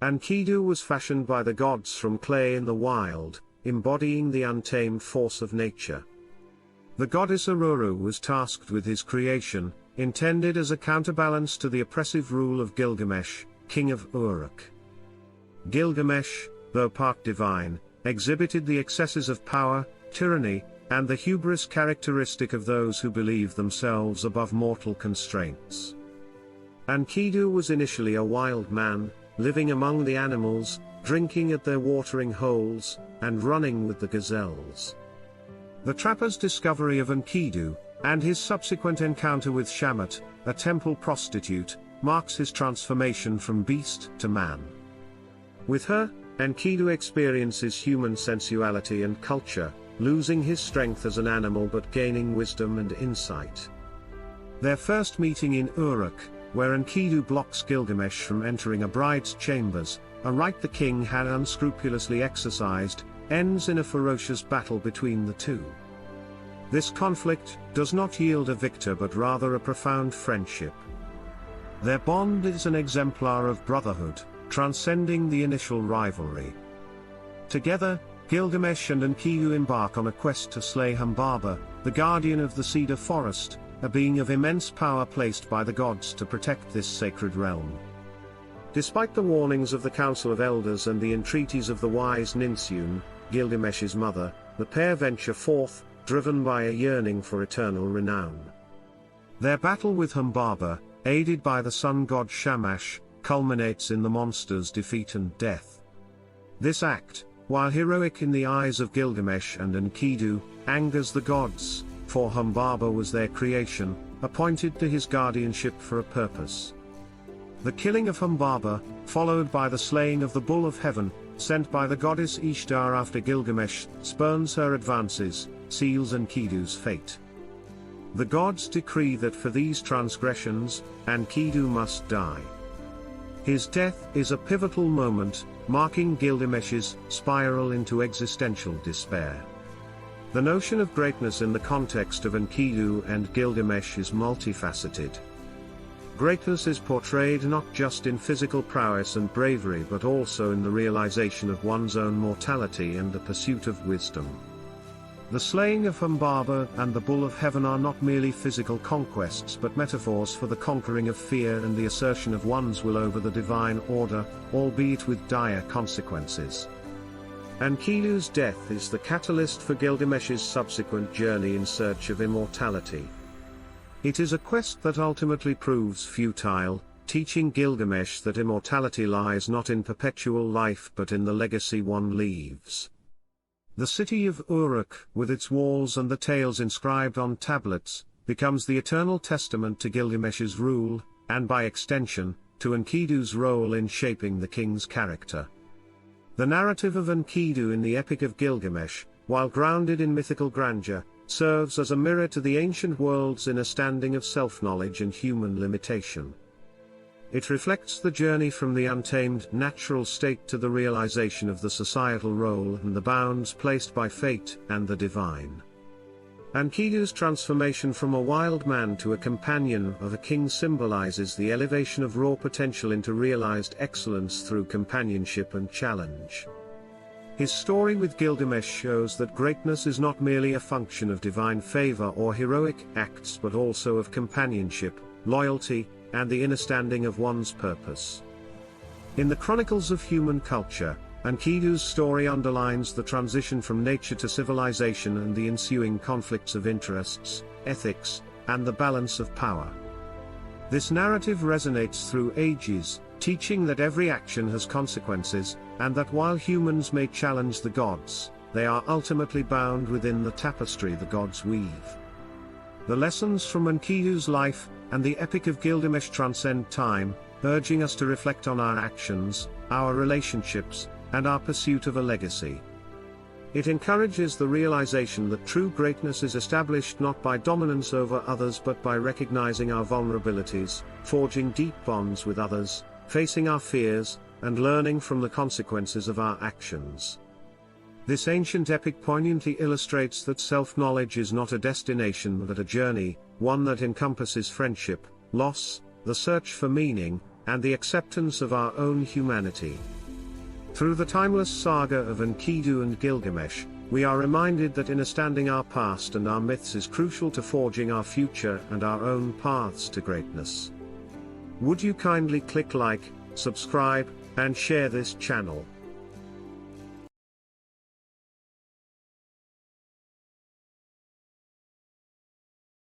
Enkidu was fashioned by the gods from clay in the wild, embodying the untamed force of nature. The goddess Aruru was tasked with his creation, intended as a counterbalance to the oppressive rule of Gilgamesh, king of Uruk. Gilgamesh, though part divine, exhibited the excesses of power, tyranny, and the hubris characteristic of those who believe themselves above mortal constraints. Enkidu was initially a wild man, living among the animals, drinking at their watering holes, and running with the gazelles. The trapper's discovery of Enkidu, and his subsequent encounter with Shamat, a temple prostitute, marks his transformation from beast to man. With her, Enkidu experiences human sensuality and culture, losing his strength as an animal but gaining wisdom and insight. Their first meeting in Uruk, where Enkidu blocks Gilgamesh from entering a bride's chambers, a right the king had unscrupulously exercised, ends in a ferocious battle between the two. This conflict does not yield a victor but rather a profound friendship. Their bond is an exemplar of brotherhood, transcending the initial rivalry. Together, Gilgamesh and Enkidu embark on a quest to slay Humbaba, the guardian of the cedar forest, a being of immense power placed by the gods to protect this sacred realm. Despite the warnings of the Council of Elders and the entreaties of the wise Ninsun, Gilgamesh's mother, the pair venture forth, driven by a yearning for eternal renown. Their battle with Humbaba, aided by the sun god Shamash, culminates in the monster's defeat and death. This act, while heroic in the eyes of Gilgamesh and Enkidu, angers the gods, for Humbaba was their creation, appointed to his guardianship for a purpose. The killing of Humbaba, followed by the slaying of the Bull of Heaven, sent by the goddess Ishtar after Gilgamesh spurns her advances, seals Enkidu's fate. The gods decree that for these transgressions, Enkidu must die. His death is a pivotal moment, marking Gilgamesh's spiral into existential despair. The notion of greatness in the context of Enkidu and Gilgamesh is multifaceted. Greatness is portrayed not just in physical prowess and bravery but also in the realization of one's own mortality and the pursuit of wisdom. The slaying of Humbaba and the Bull of Heaven are not merely physical conquests but metaphors for the conquering of fear and the assertion of one's will over the divine order, albeit with dire consequences. Enkidu's death is the catalyst for Gilgamesh's subsequent journey in search of immortality. It is a quest that ultimately proves futile, teaching Gilgamesh that immortality lies not in perpetual life but in the legacy one leaves. The city of Uruk, with its walls and the tales inscribed on tablets, becomes the eternal testament to Gilgamesh's rule, and by extension, to Enkidu's role in shaping the king's character. The narrative of Enkidu in the Epic of Gilgamesh, while grounded in mythical grandeur, serves as a mirror to the ancient world's inner standing of self-knowledge and human limitation. It reflects the journey from the untamed natural state to the realization of the societal role and the bounds placed by fate and the divine. Enkidu's transformation from a wild man to a companion of a king symbolizes the elevation of raw potential into realized excellence through companionship and challenge. His story with Gilgamesh shows that greatness is not merely a function of divine favor or heroic acts but also of companionship, loyalty, and the understanding of one's purpose. In the chronicles of human culture, Enkidu's story underlines the transition from nature to civilization and the ensuing conflicts of interests, ethics, and the balance of power. This narrative resonates through ages, teaching that every action has consequences, and that while humans may challenge the gods, they are ultimately bound within the tapestry the gods weave. The lessons from Enkidu's life and the Epic of Gilgamesh transcend time, urging us to reflect on our actions, our relationships, and our pursuit of a legacy. It encourages the realization that true greatness is established not by dominance over others but by recognizing our vulnerabilities, forging deep bonds with others, facing our fears, and learning from the consequences of our actions. This ancient epic poignantly illustrates that self-knowledge is not a destination but a journey, one that encompasses friendship, loss, the search for meaning, and the acceptance of our own humanity. Through the timeless saga of Enkidu and Gilgamesh, we are reminded that understanding our past and our myths is crucial to forging our future and our own paths to greatness. Would you kindly click like, subscribe, and share this channel?